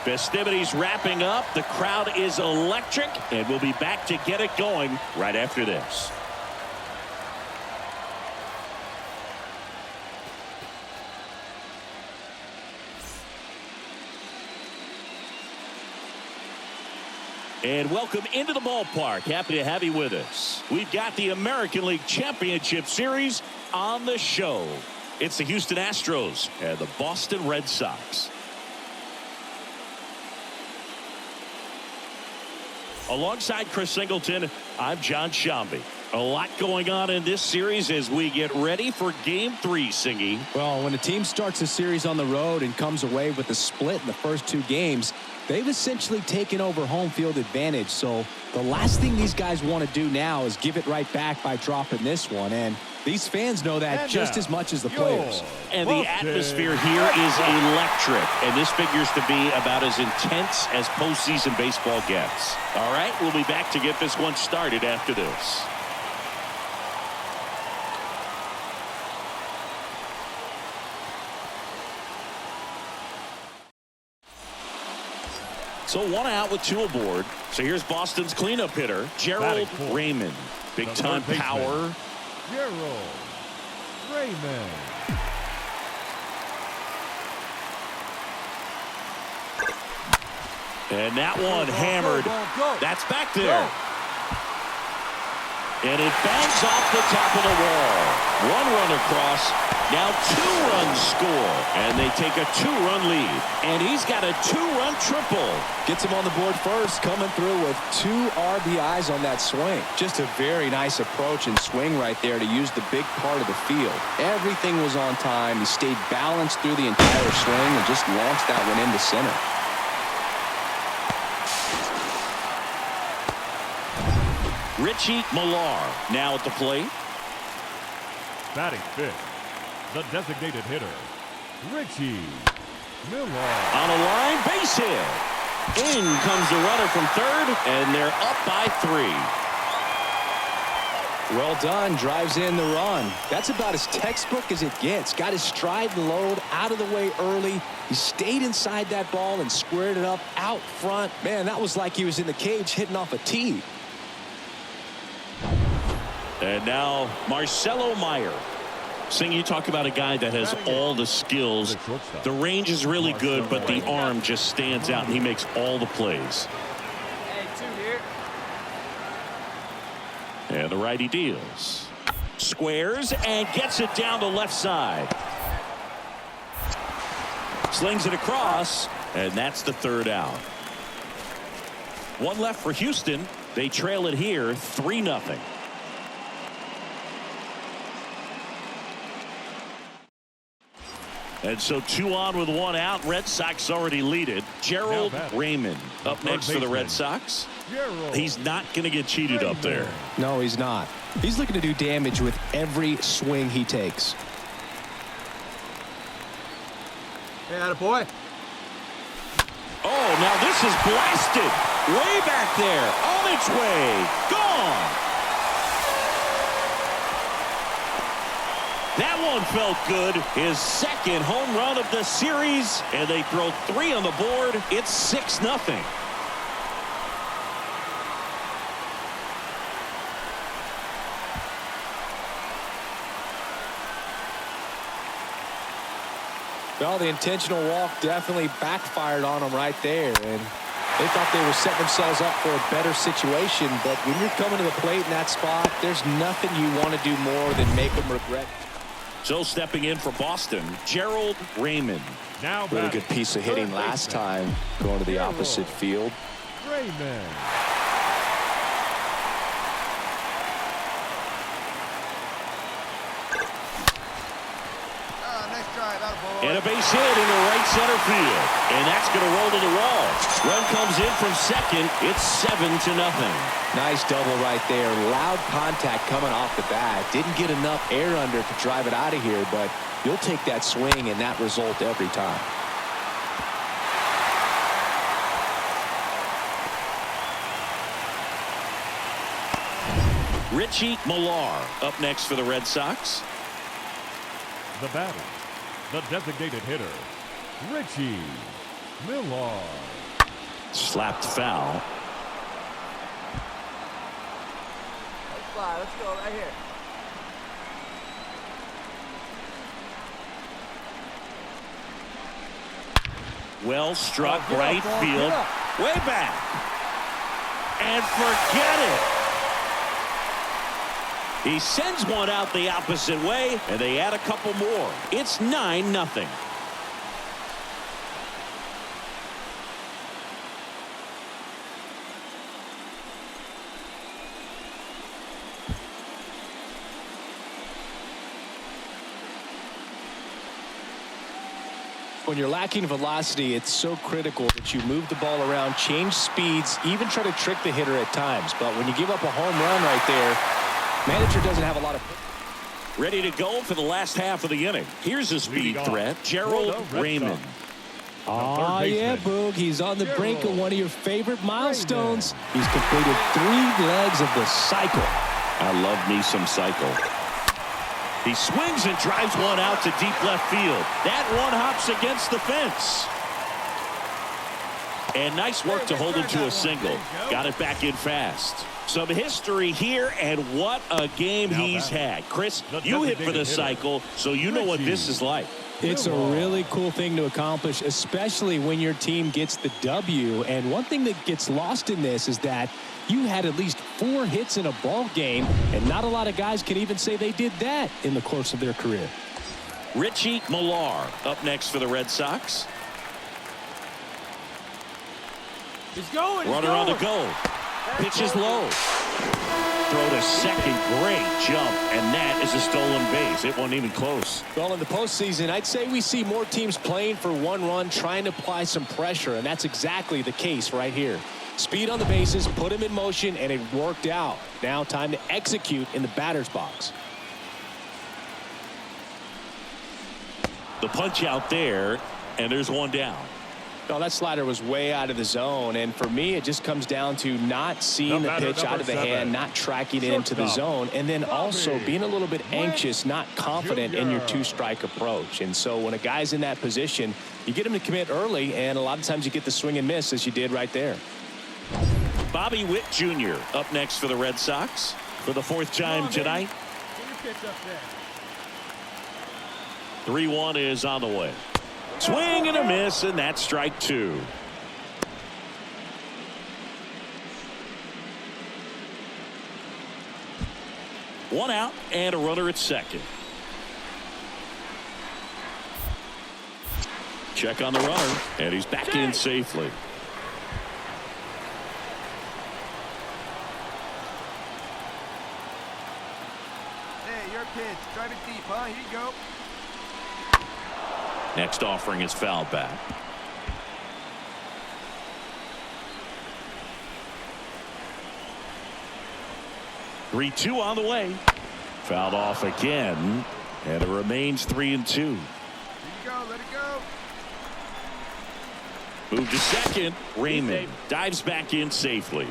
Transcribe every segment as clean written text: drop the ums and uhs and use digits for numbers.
Festivities wrapping up. The crowd is electric, and we'll be back to get it going right after this. And welcome into the ballpark. Happy to have you with us. We've got the American League Championship Series on the show. It's the Houston Astros and the Boston Red Sox. Alongside Chris Singleton, I'm John Shambi. A lot going on in this series as we get ready for Game 3, Singy. Well, when a team starts a series on the road and comes away with a split in the first 2 games, they've essentially taken over home field advantage. So the last thing these guys want to do now is give it right back by dropping this one. And these fans know that just as much as the players. And the atmosphere here is electric. And this figures to be about as intense as postseason baseball gets. All right, we'll be back to get this one started after this. So 1 out with 2 aboard. So here's Boston's cleanup hitter, Gerald Raymond. Big time power. Gerald Raymond. And that one hammered. That's back there. And it bangs off the top of the wall. 1 run across. Now 2 runs score. And they take a 2-run lead. And he's got a 2-run triple. Gets him on the board first, coming through with 2 RBIs on that swing. Just a very nice approach and swing right there to use the big part of the field. Everything was on time. He stayed balanced through the entire swing and just launched that one into center. Richie Millar now at the plate. Batting 5th, the designated hitter, Richie Millar. On a line, base hit. In comes the runner from third, and they're up by 3. Well done. Drives in the run. That's about as textbook as it gets. Got his stride and load out of the way early. He stayed inside that ball and squared it up out front. Man, that was like he was in the cage hitting off a tee. And now Marcelo Meyer. Sing, you talk about a guy that has all the skills. The range is really good, but the arm just stands out, and he makes all the plays. And the righty deals. Squares and gets it down the left side. Slings it across, and that's the 3rd out. 1 left for Houston. They trail it here 3-0. And so 2 on with 1 out. Red Sox already lead it. Gerald Raymond up next for the Red Sox. He's not going to get cheated up there. No, he's not. He's looking to do damage with every swing he takes. Hey, attaboy. Oh, now this is blasted. Way back there. On its way. Gone. That one felt good. His 2nd home run of the series. And they throw 3 on the board. It's 6-0. Well, the intentional walk definitely backfired on them right there. And they thought they were setting themselves up for a better situation. But when you're coming to the plate in that spot, there's nothing you want to do more than make them regret. So stepping in for Boston, Gerald Raymond. Now really good piece of hitting last time, going to the opposite field. Raymond. And a base hit into right center field. And that's going to roll to the wall. Run comes in from second. It's 7-0. Nice double right there. Loud contact coming off the bat. Didn't get enough air under to drive it out of here, but you'll take that swing and that result every time. Richie Millar up next for the Red Sox. The batter, the designated hitter, Richie Miller. Slapped foul. Let's fly. Let's go right here. Well struck, right field. Way back. And forget it. He sends one out the opposite way, and they add a couple more. It's 9-0. When you're lacking velocity, it's so critical that you move the ball around, change speeds, even try to trick the hitter at times. But when you give up a home run right there, manager doesn't have a lot of... Ready to go for the last half of the inning. Here's a speed threat, Gerald Raymond. Oh, yeah, Boog. He's on the brink of one of your favorite milestones. He's completed 3 legs of the cycle. I love me some cycle. He swings and drives one out to deep left field. That one hops against the fence. And nice work to hold him to a single. Got it back in fast. Some history here, and what a game he's had. Chris, you hit for the cycle, so you know what this is like. It's a really cool thing to accomplish, especially when your team gets the W. And one thing that gets lost in this is that you had at least 4 hits in a ball game, and not a lot of guys can even say they did that in the course of their career. Richie Millar up next for the Red Sox. He's going. Runner on the go. Pitch is low. Throw to second. Great jump. And that is a stolen base. It wasn't even close. Well, in the postseason, I'd say we see more teams playing for one run, trying to apply some pressure, and that's exactly the case right here. Speed on the bases, put him in motion, and it worked out. Now time to execute in the batter's box. The punch out there, and there's one down. No, that slider was way out of the zone, and for me, it just comes down to not seeing the pitch out of the hand, not tracking it into the zone, and then also being a little bit anxious, not confident in your 2-strike approach. And so when a guy's in that position, you get him to commit early, and a lot of times you get the swing and miss, as you did right there. Bobby Witt Jr. up next for the Red Sox for the 4th time tonight. 3-1 is on the way. Swing and a miss, and that's strike 2. One out and a runner at second. Check on the runner, and he's back in safely. Hey, your pitch. Drive it deep, huh? Here you go. Next offering is fouled back. Three-2 on the way. Fouled off again, and it remains 3-2. Here you go. Let it go. Move to second. Raymond dives back in safely.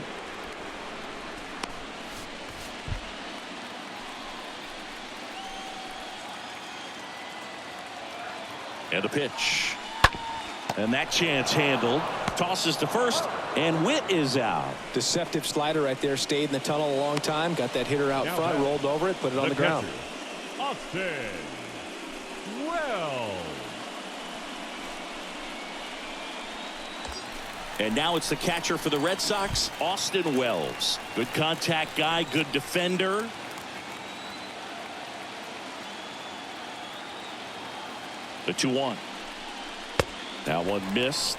And a pitch. And that chance handled. Tosses to first, and Witt is out. Deceptive slider right there. Stayed in the tunnel a long time. Got that hitter out front, rolled over it, put it on the ground. Austin Wells. And now it's the catcher for the Red Sox, Austin Wells. Good contact guy, good defender. The 2-1. That one missed.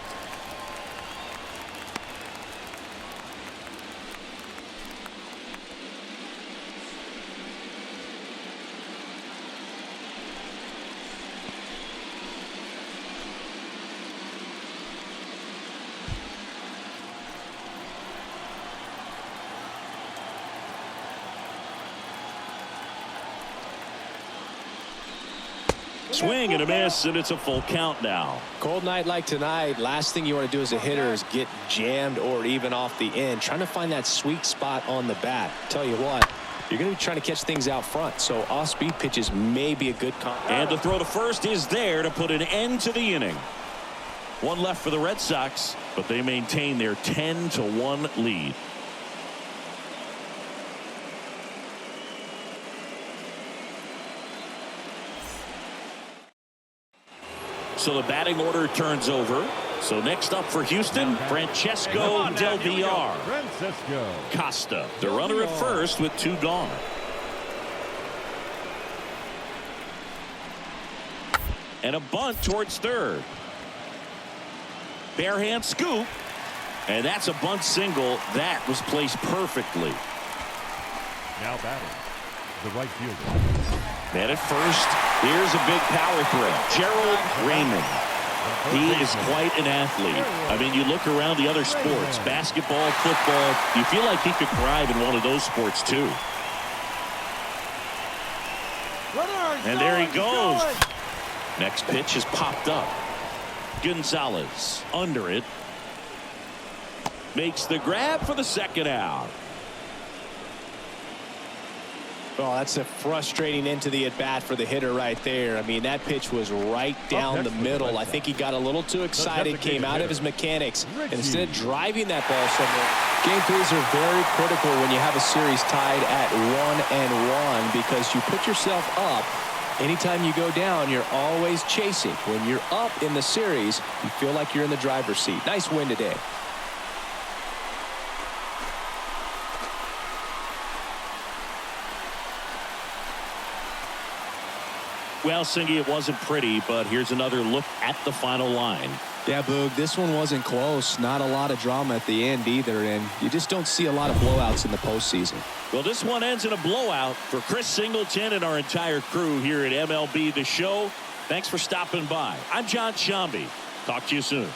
Swing and a miss, and it's a full count now. Cold night like tonight, last thing you want to do as a hitter is get jammed or even off the end. Trying to find that sweet spot on the bat. Tell you what, you're going to be trying to catch things out front, so off-speed pitches may be a good combo. And the throw to first is there to put an end to the inning. One left for the Red Sox, but they maintain their 10-1 lead. So the batting order turns over. So next up for Houston, Francesco Del Villar. Francisco Costa, the runner at first with 2 gone. And a bunt towards third. Bare hand scoop. And that's a bunt single. That was placed perfectly. now batting, the right fielder. Man at first, here's a big power threat. Gerald Raymond. He is quite an athlete. I mean, you look around the other sports, basketball, football, you feel like he could thrive in one of those sports too. And there he goes. Next pitch is popped up. Gonzalez under it. Makes the grab for the second out. Well, that's a frustrating end to the at-bat for the hitter right there. I mean, that pitch was right down the middle. I think he got a little too excited, came out of his mechanics, and instead of driving that ball somewhere. Game threes are very critical when you have a series tied at 1-1 because you put yourself up. Anytime you go down, you're always chasing. When you're up in the series, you feel like you're in the driver's seat. Nice win today. Well, Singy, it wasn't pretty, but here's another look at the final line. Yeah, Boog, this one wasn't close. Not a lot of drama at the end either, and you just don't see a lot of blowouts in the postseason. Well, this one ends in a blowout for Chris Singleton and our entire crew here at MLB The Show. Thanks for stopping by. I'm John Shambi. Talk to you soon.